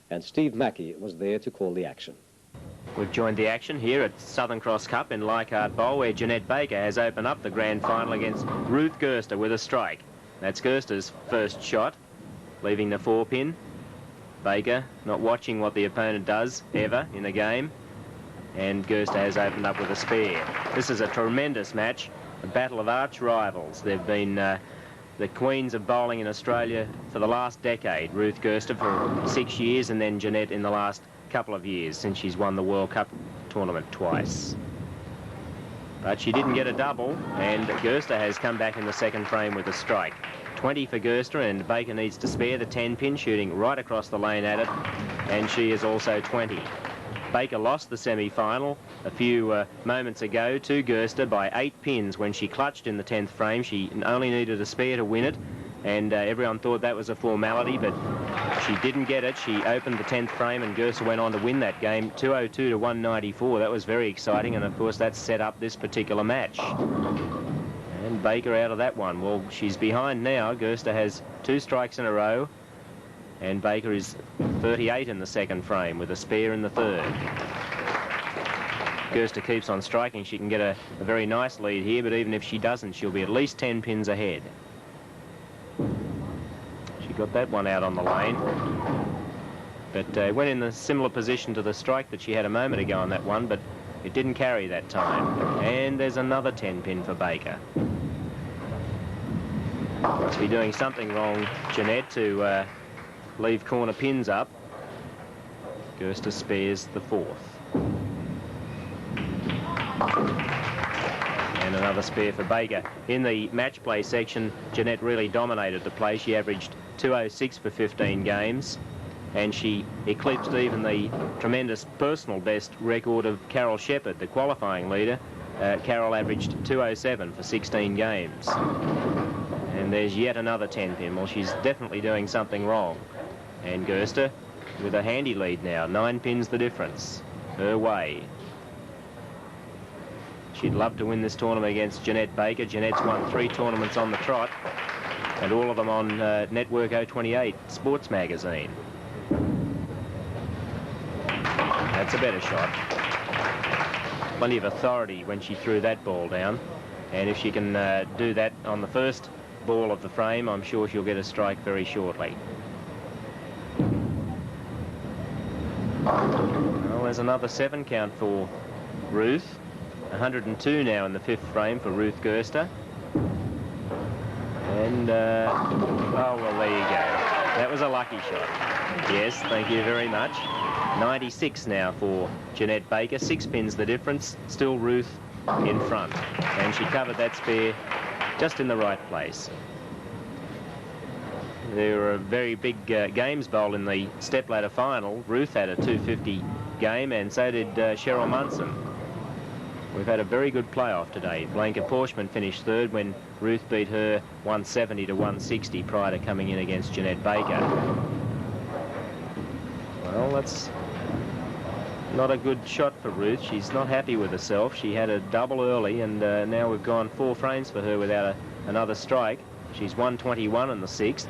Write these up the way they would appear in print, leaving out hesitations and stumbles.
and Steve Mackey was there to call the action. We've joined the action here at Southern Cross Cup in Leichhardt Bowl, where Jeanette Baker has opened up the grand final against Ruth Guerster with a strike. That's Guerster's first shot, leaving the 4-pin. Baker not watching what the opponent does ever in a game, and Guerster has opened up with a spare. This is a tremendous match, a battle of arch rivals. They've been the queens of bowling in Australia for the last decade. Ruth Guerster for 6 years, and then Jeanette in the last couple of years since she's won the World Cup tournament twice. But she didn't get a double, and Guerster has come back in the second frame with a strike. 20 for Guerster, and Baker needs to spare the 10-pin, shooting right across the lane at it, and she is also 20. Baker lost the semi-final a few moments ago to Guerster by 8 pins when she clutched in the 10th frame. She only needed a spare to win it, and everyone thought that was a formality, but she didn't get it. She opened the 10th frame, and Guerster went on to win that game 202 to 194. That was very exciting, and of course that set up this particular match. And Baker out of that one. Well, she's behind now. Guerster has 2 strikes in a row, and Baker is 38 in the second frame with a spare in the third. Guerster keeps on striking. She can get a very nice lead here, but even if she doesn't, she'll be at least 10 pins ahead. She got that one out on the lane, but went in a similar position to the strike that she had a moment ago on that one, but it didn't carry that time. And there's another 10-pin for Baker. Must be doing something wrong, Jeanette, to leave corner pins up. Guerster spares the 4th. And another spare for Baker. In the match play section, Jeanette really dominated the play. She averaged 206 for 15 games, and she eclipsed even the tremendous personal best record of Carol Shepherd, the qualifying leader. Carol averaged 207 for 16 games. And there's yet another 10-pin. Well, she's definitely doing something wrong. And Guerster with a handy lead now. 9 pins the difference. Her way. She'd love to win this tournament against Jeanette Baker. Jeanette's won 3 tournaments on the trot, and all of them on Network 028 Sports Magazine. That's a better shot. Plenty of authority when she threw that ball down, and if she can do that on the first ball of the frame, I'm sure she'll get a strike very shortly. Well, there's another 7 count for Ruth. 102 now in the 5th frame for Ruth Guerster. And, oh, well, there you go. That was a lucky shot. Yes, thank you very much. 96 now for Jeanette Baker. 6 pins the difference. Still Ruth in front. And she covered that spare just in the right place. There were very big games bowled in the stepladder final. Ruth had a 250 game, and so did Cheryl Munson. We've had a very good playoff today. Blanca Porshman finished 3rd when Ruth beat her 170 to 160 prior to coming in against Jeanette Baker. Well, that's not a good shot for Ruth. She's not happy with herself. She had a double early, and now we've gone 4 frames for her without another strike. She's 121 in the 6th,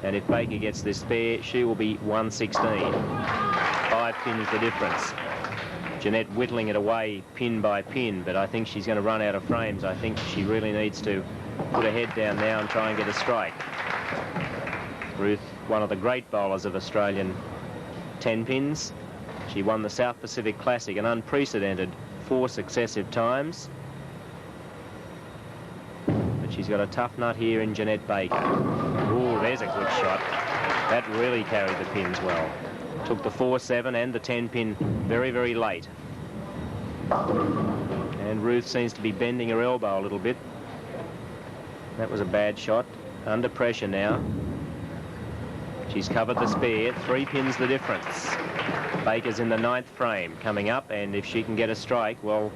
and if Baker gets this spare, she will be 116. 5 pins the difference. Jeanette whittling it away pin by pin, but I think she's going to run out of frames. I think she really needs to put her head down now and try and get a strike. Ruth, one of the great bowlers of Australian 10 pins. She won the South Pacific Classic an unprecedented 4 successive times. But she's got a tough nut here in Jeanette Baker. Oh, there's a good shot. That really carried the pins well. Took the 4-7 and the 10-pin very, very late. And Ruth seems to be bending her elbow a little bit. That was a bad shot. Under pressure now. She's covered the spare. 3 pins the difference. Baker's in the 9th frame coming up, and if she can get a strike, well,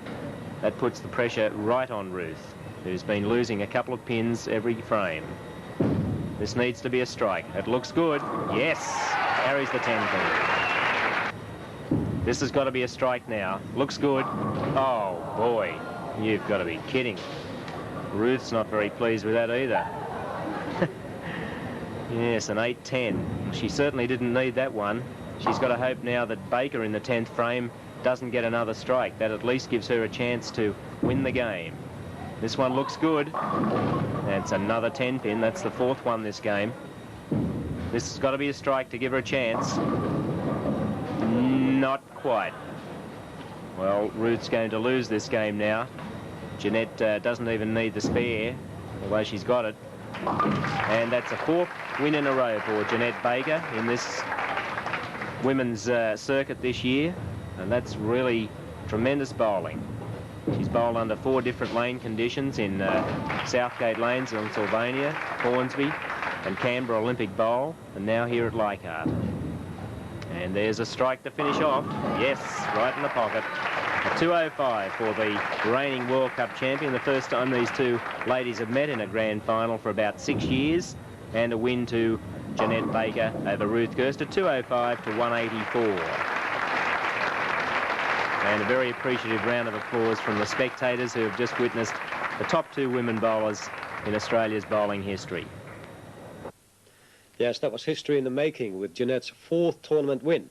that puts the pressure right on Ruth, who's been losing a couple of pins every frame. This needs to be a strike. It looks good. Yes! Carries the 10-pin. This has got to be a strike now. Looks good. Oh, boy. You've got to be kidding. Ruth's not very pleased with that either. Yes, an 8-10. She certainly didn't need that one. she's got to hope now that Baker in the 10th frame doesn't get another strike. That at least gives her a chance to win the game. This one looks good. That's another 10-pin. That's the 4th one this game. This has got to be a strike to give her a chance. Not quite. Well, Ruth's going to lose this game now. Jeanette doesn't even need the spare, although she's got it. And that's a 4th win in a row for Jeanette Baker in this women's circuit this year. And that's really tremendous bowling. She's bowled under 4 different lane conditions in Southgate Lanes in Sylvania, Hornsby and Canberra Olympic Bowl, and now here at Leichhardt. And there's a strike to finish off. Yes, right in the pocket. A 205 for the reigning World Cup champion. The first time these two ladies have met in a grand final for about 6 years. And a win to Jeanette Baker over Ruth Guerster, 205 to 184. And a very appreciative round of applause from the spectators who have just witnessed the top 2 women bowlers in Australia's bowling history. Yes, that was history in the making with Jeanette's 4th tournament win.